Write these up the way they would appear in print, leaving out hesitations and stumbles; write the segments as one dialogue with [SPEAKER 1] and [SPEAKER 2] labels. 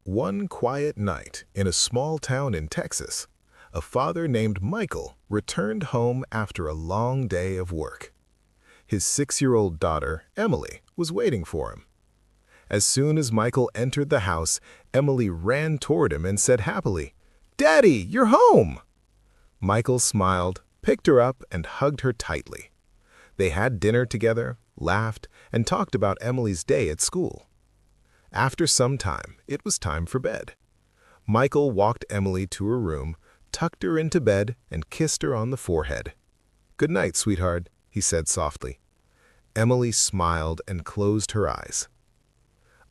[SPEAKER 1] One quiet night in a small town in Texas, a father named Michael returned home after a long day of work. His 6-year-old daughter, Emily, was waiting for him. As soon as Michael entered the house, Emily ran toward him and said happily, "Daddy, you're home!" Michael smiled, picked her up, and hugged her tightly. They had dinner together, laughed, and talked about Emily's day at school. After some time, it was time for bed. Michael walked Emily to her room, tucked her into bed, and kissed her on the forehead. "Good night, sweetheart," he said softly. Emily smiled and closed her eyes.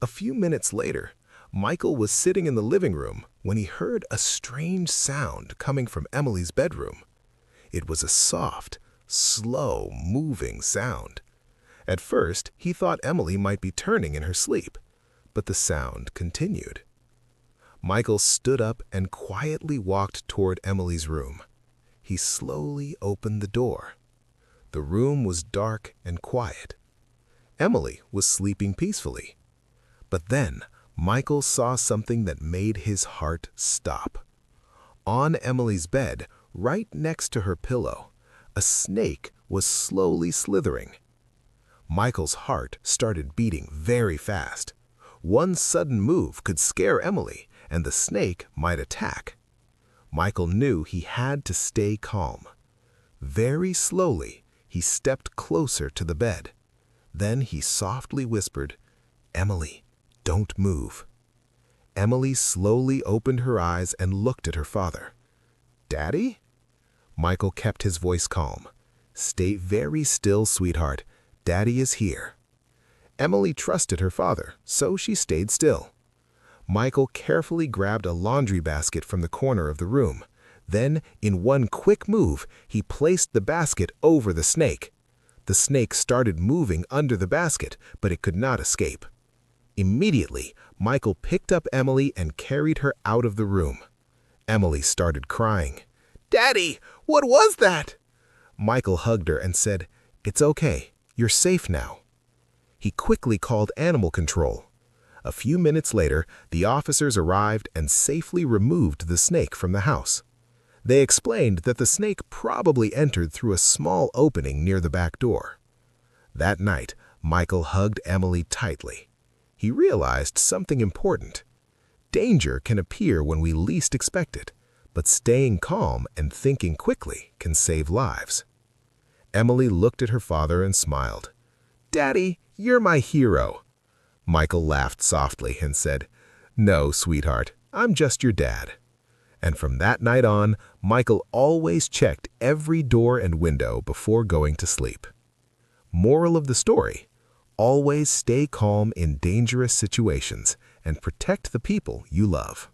[SPEAKER 1] A few minutes later, Michael was sitting in the living room when he heard a strange sound coming from Emily's bedroom. It was a soft, slow-moving sound. At first, he thought Emily might be turning in her sleep, but the sound continued. Michael stood up and quietly walked toward Emily's room. He slowly opened the door. The room was dark and quiet. Emily was sleeping peacefully. But then, Michael saw something that made his heart stop. On Emily's bed, right next to her pillow, a snake was slowly slithering. Michael's heart started beating very fast. One sudden move could scare Emily, and the snake might attack. Michael knew he had to stay calm. Very slowly, he stepped closer to the bed. Then he softly whispered, "Emily, don't move." Emily slowly opened her eyes and looked at her father. "Daddy?" Michael kept his voice calm. "Stay very still, sweetheart. Daddy is here." Emily trusted her father, so she stayed still. Michael carefully grabbed a laundry basket from the corner of the room. Then, in one quick move, he placed the basket over the snake. The snake started moving under the basket, but it could not escape. Immediately, Michael picked up Emily and carried her out of the room. Emily started crying. "Daddy, what was that?" Michael hugged her and said, "It's okay. You're safe now." He quickly called animal control. A few minutes later, the officers arrived and safely removed the snake from the house. They explained that the snake probably entered through a small opening near the back door. That night, Michael hugged Emily tightly. He realized something important. Danger can appear when we least expect it, but staying calm and thinking quickly can save lives. Emily looked at her father and smiled. "Daddy, you're my hero." Michael laughed softly and said, "No, sweetheart, I'm just your dad." And from that night on, Michael always checked every door and window before going to sleep. Moral of the story: always stay calm in dangerous situations and protect the people you love.